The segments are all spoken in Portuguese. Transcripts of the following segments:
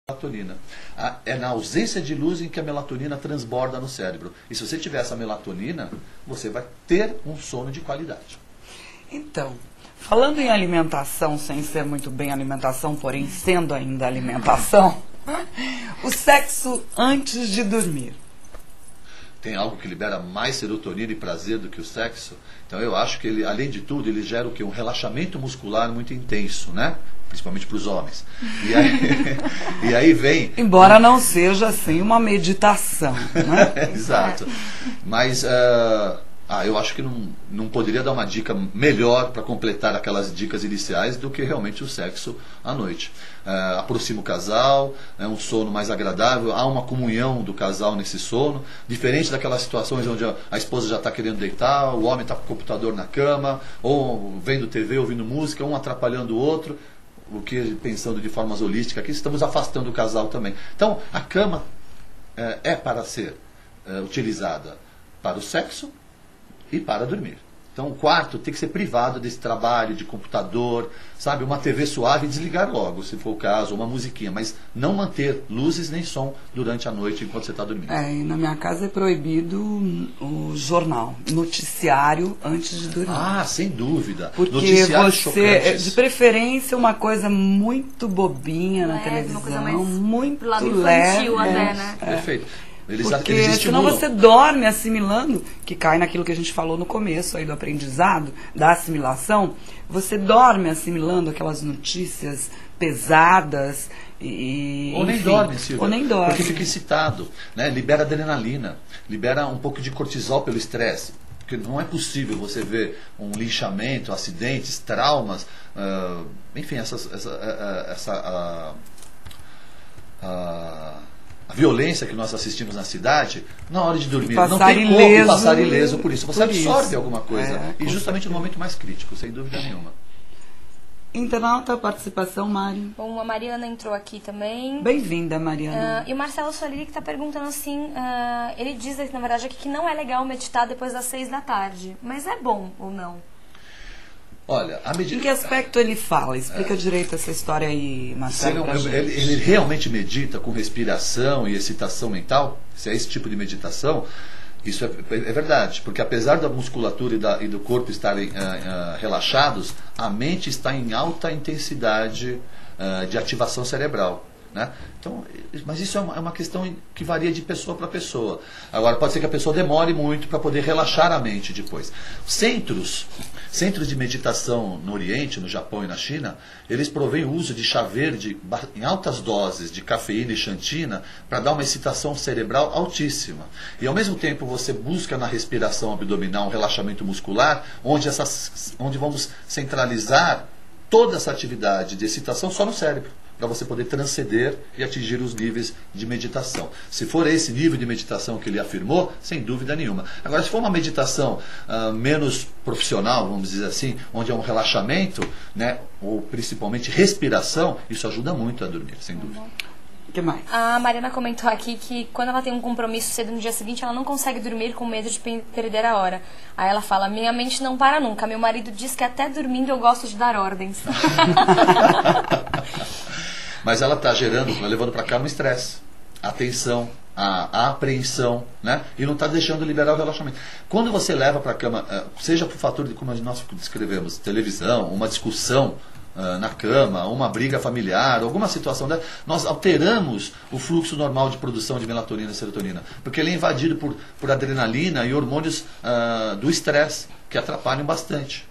melatonina. É na ausência de luz em que a melatonina transborda no cérebro. E se você tiver essa melatonina, você vai ter um sono de qualidade. Então, falando em alimentação, sem ser muito bem alimentação, porém sendo ainda alimentação, o sexo antes de dormir. Tem algo que libera mais serotonina e prazer do que o sexo? Então eu acho que ele, além de tudo, ele gera o quê? Um relaxamento muscular muito intenso, né? Principalmente para os homens. E aí vem... Embora não seja assim uma meditação, né? Exato. Mas eu acho que não poderia dar uma dica melhor para completar aquelas dicas iniciais do que realmente o sexo à noite. Aproxima o casal, é um sono mais agradável, há uma comunhão do casal nesse sono, diferente daquelas situações onde a esposa já está querendo deitar, o homem está com o computador na cama, ou vendo TV, ouvindo música, um atrapalhando o outro. O que, pensando de formas holísticas aqui, estamos afastando o casal também. Então, a cama é para ser utilizada para o sexo e para dormir. Então, o quarto tem que ser privado desse trabalho de computador, sabe? Uma TV suave e desligar logo, se for o caso, uma musiquinha, mas não manter luzes nem som durante a noite enquanto você está dormindo. E na minha casa é proibido o jornal, noticiário antes de dormir. Ah, sem dúvida. Porque Noticiários você, chocantes. de preferência, uma coisa muito bobinha na televisão, uma coisa mais muito pro lado leve. infantil até, né? Perfeito. Eles Porque estimulam. senão você dorme assimilando, que cai naquilo que a gente falou no começo aí do aprendizado, da assimilação, você dorme assimilando aquelas notícias pesadas e Ou nem enfim, dorme, Silvia. ou nem dorme. Porque fica excitado, né? Libera adrenalina, libera um pouco de cortisol pelo estresse. Porque não é possível você ver um linchamento, acidentes, traumas, enfim, a violência que nós assistimos na cidade, na hora de dormir, não tem como passar ileso por isso. Você absorve alguma coisa. E justamente no momento mais crítico, sem dúvida nenhuma. Internauta, participação, Mari. Bom, a Mariana entrou aqui também. Bem-vinda, Mariana. E o Marcelo Soliri que está perguntando assim, ele diz, na verdade, aqui que não é legal meditar depois das 6 da tarde. Mas é bom ou não? Olha, Em que aspecto ele fala? Explica direito essa história aí, Marcelo. Ele realmente medita com respiração e excitação mental? Se é esse tipo de meditação, isso é verdade. Porque apesar da musculatura e do corpo estarem relaxados, a mente está em alta intensidade de ativação cerebral. Né? Então, mas isso é uma questão que varia de pessoa para pessoa. Agora, pode ser que a pessoa demore muito para poder relaxar a mente depois. Centros de meditação no Oriente, no Japão e na China, eles provêm o uso de chá verde em altas doses de cafeína e xantina para dar uma excitação cerebral altíssima. E ao mesmo tempo você busca na respiração abdominal um relaxamento muscular, onde vamos centralizar toda essa atividade de excitação só no cérebro, para você poder transcender e atingir os níveis de meditação. Se for esse nível de meditação que ele afirmou, sem dúvida nenhuma. Agora, se for uma meditação menos profissional, vamos dizer assim, onde é um relaxamento, né, ou principalmente respiração, isso ajuda muito a dormir, sem dúvida. O que mais? A Mariana comentou aqui que quando ela tem um compromisso cedo no dia seguinte, ela não consegue dormir com medo de perder a hora. Aí ela fala, minha mente não para nunca. Meu marido diz que até dormindo eu gosto de dar ordens. Mas ela está levando para cá um estresse, a tensão, a apreensão, né? E não está deixando liberar o relaxamento. Quando você leva para a cama, seja por fator de, como nós descrevemos, televisão, uma discussão na cama, uma briga familiar, alguma situação dessa, nós alteramos o fluxo normal de produção de melatonina e serotonina, porque ele é invadido por adrenalina e hormônios do estresse, que atrapalham bastante.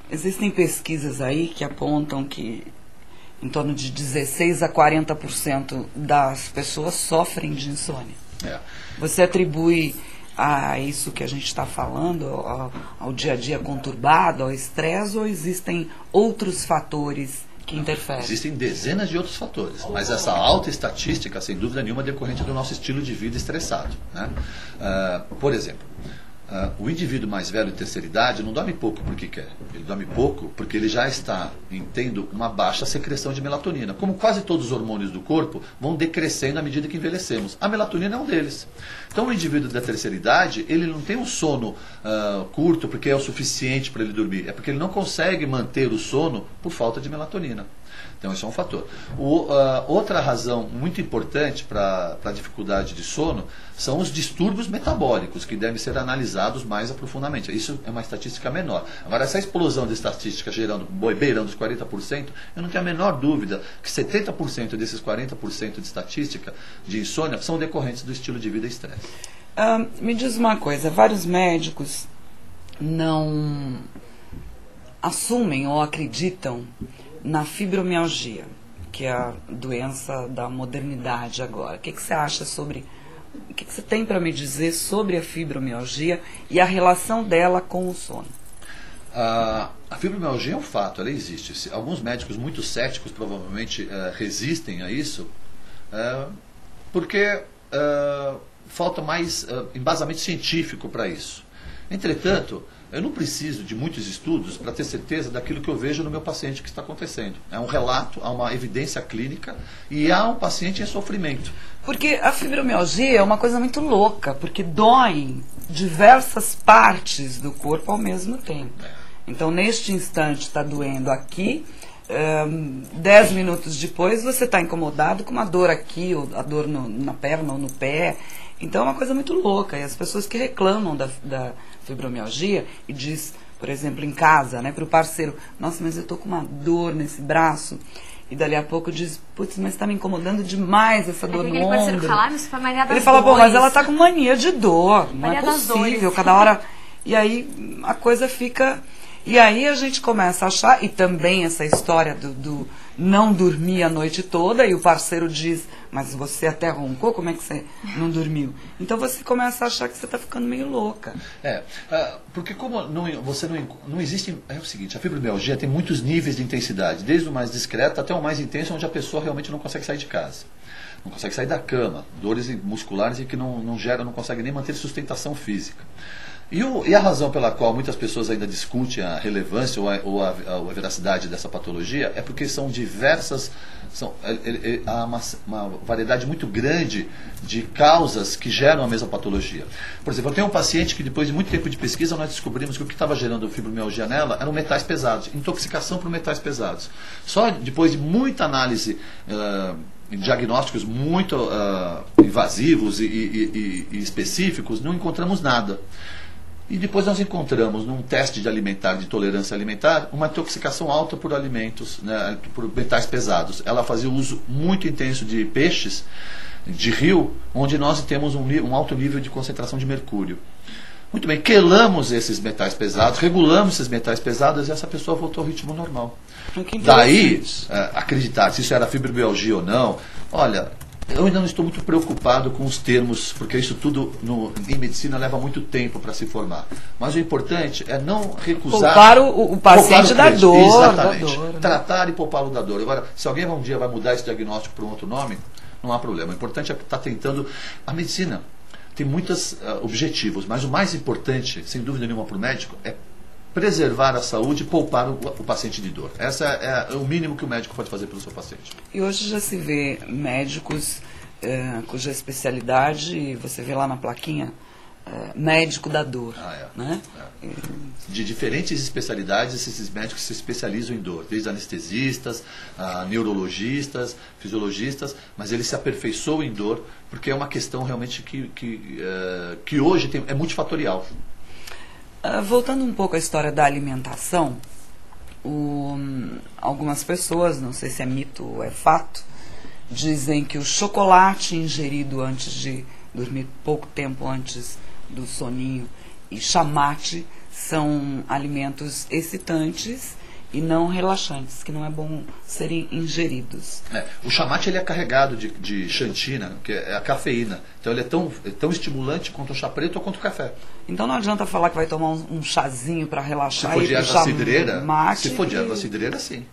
Existem pesquisas aí que apontam que em torno de 16 a 40% das pessoas sofrem de insônia. Você atribui a isso que a gente está falando, ao dia a dia conturbado, ao estresse, ou existem outros fatores que interferem? Existem dezenas de outros fatores, mas essa alta estatística, sem dúvida nenhuma, é decorrente do nosso estilo de vida estressado. Né? Por exemplo, o indivíduo mais velho de terceira idade não dorme pouco porque quer. Ele dorme pouco porque ele já está tendo uma baixa secreção de melatonina. Como quase todos os hormônios do corpo vão decrescendo à medida que envelhecemos. A melatonina é um deles. Então o indivíduo da terceira idade, ele não tem um sono curto porque é o suficiente para ele dormir. É porque ele não consegue manter o sono por falta de melatonina. Então, isso é um fator. Outra razão muito importante para a dificuldade de sono são os distúrbios metabólicos, que devem ser analisados mais aprofundadamente. Isso é uma estatística menor. Agora, essa explosão de estatística beirando os 40%, eu não tenho a menor dúvida que 70% desses 40% de estatística de insônia são decorrentes do estilo de vida e estresse. Me diz uma coisa, vários médicos não assumem ou acreditam na fibromialgia, que é a doença da modernidade agora. O que você acha sobre... O que você tem para me dizer sobre a fibromialgia e a relação dela com o sono? A fibromialgia é um fato, ela existe. Alguns médicos muito céticos provavelmente resistem a isso, porque falta mais embasamento científico para isso. Entretanto, eu não preciso de muitos estudos para ter certeza daquilo que eu vejo no meu paciente que está acontecendo. É um relato, há uma evidência clínica e há um paciente em sofrimento. Porque a fibromialgia é uma coisa muito louca, porque dói em diversas partes do corpo ao mesmo tempo. Então, neste instante está doendo aqui, 10 minutos depois você está incomodado com uma dor aqui, ou a dor na perna ou no pé. Então é uma coisa muito louca. E as pessoas que reclamam da fibromialgia e diz, por exemplo, em casa, né, para o parceiro, nossa, mas eu estou com uma dor nesse braço. E dali a pouco diz, putz, mas está me incomodando demais essa dor no ombro. Ele fala, pô, mas ela está com mania de dor, não é possível, cada hora... E aí a coisa fica... E aí a gente começa a achar, e também essa história do não dormir a noite toda, e o parceiro diz, mas você até roncou, como é que você não dormiu? Então você começa a achar que você está ficando meio louca. Porque como não existe... É o seguinte, a fibromialgia tem muitos níveis de intensidade, desde o mais discreto até o mais intenso, onde a pessoa realmente não consegue sair de casa. Não consegue sair da cama, dores musculares e que não consegue nem manter sustentação física. E a razão pela qual muitas pessoas ainda discutem a relevância ou a veracidade dessa patologia é porque são diversas, há uma variedade muito grande de causas que geram a mesma patologia. Por exemplo, eu tenho um paciente que depois de muito tempo de pesquisa nós descobrimos que o que estava gerando fibromialgia nela eram metais pesados, intoxicação por metais pesados. Só depois de muita análise, diagnósticos muito invasivos e específicos, não encontramos nada. E depois nós encontramos, num teste de tolerância alimentar, uma intoxicação alta por alimentos, né, por metais pesados. Ela fazia uso muito intenso de peixes, de rio, onde nós temos um alto nível de concentração de mercúrio. Muito bem, quelamos esses metais pesados, regulamos esses metais pesados e essa pessoa voltou ao ritmo normal. Daí, acreditar se isso era fibromialgia ou não, olha... Eu ainda não estou muito preocupado com os termos, porque isso tudo em medicina leva muito tempo para se formar. Mas o importante é não recusar... Poupar o paciente da dor. Exatamente. Da dor, né? Tratar e poupá-lo da dor. Agora, se alguém um dia vai mudar esse diagnóstico para um outro nome, não há problema. O importante é estar tentando... A medicina tem muitos objetivos, mas o mais importante, sem dúvida nenhuma para o médico, é preservar a saúde e poupar o paciente de dor. Essa é o mínimo que o médico pode fazer pelo seu paciente. E hoje já se vê médicos cuja especialidade, você vê lá na plaquinha, médico da dor. Né? De diferentes especialidades, esses médicos se especializam em dor, desde anestesistas, neurologistas, fisiologistas, mas eles se aperfeiçoam em dor, porque é uma questão realmente que hoje é multifatorial. Voltando um pouco à história da alimentação, algumas pessoas, não sei se é mito ou é fato, dizem que o chocolate ingerido antes de dormir, pouco tempo antes do soninho, e chamate são alimentos excitantes e não relaxantes, que não é bom serem ingeridos. O chamate ele é carregado de xantina, que é a cafeína. Então ele é tão estimulante quanto o chá preto ou quanto o café. Então não adianta falar que vai tomar um chazinho para relaxar. Se for de erva cidreira, mate, se for de erva cidreira, sim.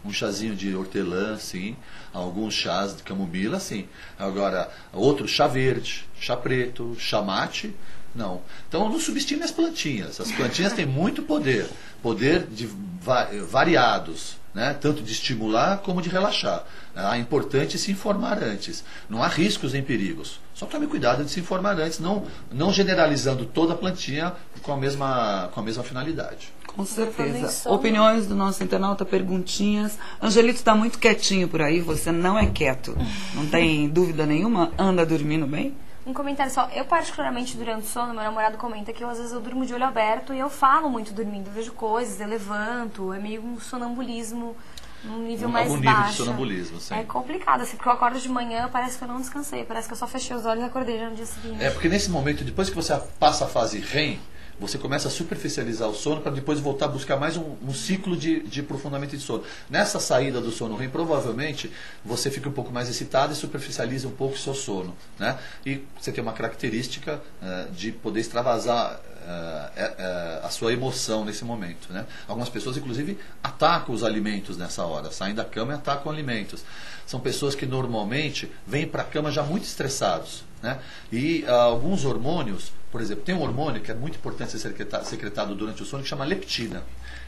Um chazinho de hortelã, sim. Alguns chás de camomila, sim. Agora, outro chá verde, chá preto, chá mate, não. Então não subestime as plantinhas. As plantinhas têm muito poder variados, né? Tanto de estimular como de relaxar. É importante se informar antes. Não há riscos nem perigos. Só tome cuidado de se informar antes, não generalizando toda a plantinha com a mesma finalidade. Com certeza. Opiniões do nosso internauta, perguntinhas. Angelito está muito quietinho por aí, você não é quieto. Não tem dúvida nenhuma? Anda dormindo bem? Um comentário só. Eu, particularmente, durante o sono, meu namorado comenta que às vezes eu durmo de olho aberto e eu falo muito dormindo. Eu vejo coisas, eu levanto. É meio um sonambulismo num nível mais baixo. Nível de sonambulismo, sim. É complicado, assim, porque eu acordo de manhã, parece que eu não descansei. Parece que eu só fechei os olhos e acordei já no dia seguinte. É, porque nesse momento, depois que você passa a fase REM, você começa a superficializar o sono para depois voltar a buscar mais um ciclo de aprofundamento de sono. Nessa saída do sono REM, provavelmente, você fica um pouco mais excitado e superficializa um pouco o seu sono. Né? E você tem uma característica de poder extravasar a sua emoção nesse momento. Né? Algumas pessoas, inclusive, atacam os alimentos nessa hora, saem da cama e atacam alimentos. São pessoas que normalmente vêm para a cama já muito estressados. Né? E alguns hormônios, por exemplo, tem um hormônio que é muito importante ser secretado durante o sono, que chama leptina.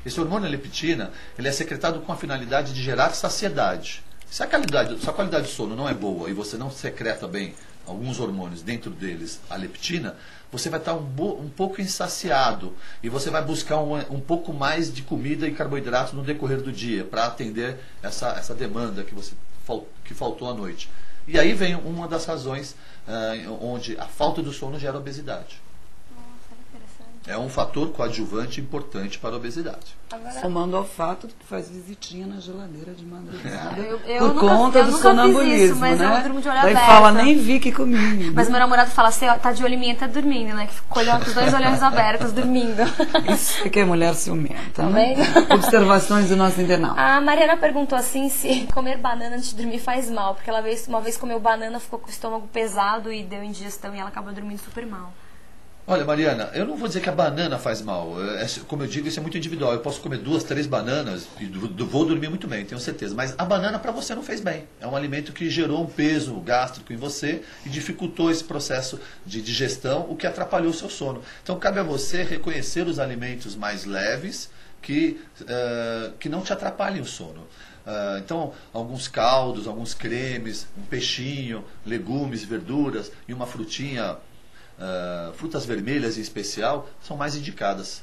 Esse hormônio, a leptina, ele é secretado com a finalidade de gerar saciedade. Se a qualidade de sono não é boa e você não secreta bem alguns hormônios, dentro deles a leptina, você vai estar um pouco insaciado e você vai buscar um pouco mais de comida e carboidrato no decorrer do dia para atender essa demanda que faltou à noite. E aí vem uma das razões onde a falta do sono gera obesidade. É um fator coadjuvante importante para a obesidade. Somando ao fato de que faz visitinha na geladeira de madrugada. Eu por conta do sonambulismo, isso, mas né? eu durmo de olho Daí aberto. fala, nem vi que comi. Mas meu namorado fala, você tá de olho em mim, tá dormindo, né? Que ficou olhando com os dois olhos abertos, dormindo. Isso é que é mulher ciumenta, Tá né? vendo? Observações do nosso internauta. A Mariana perguntou assim se comer banana antes de dormir faz mal, porque ela uma vez comeu banana, ficou com o estômago pesado e deu indigestão e ela acabou dormindo super mal. Olha, Mariana, eu não vou dizer que a banana faz mal. Como eu digo, isso é muito individual. Eu posso comer 2, 3 bananas e vou dormir muito bem, tenho certeza. Mas a banana para você não fez bem. É um alimento que gerou um peso gástrico em você e dificultou esse processo de digestão, o que atrapalhou o seu sono. Então cabe a você reconhecer os alimentos mais leves que não te atrapalhem o sono. Então, alguns caldos, alguns cremes, um peixinho, legumes, verduras e uma frutinha, frutas vermelhas em especial, são mais indicadas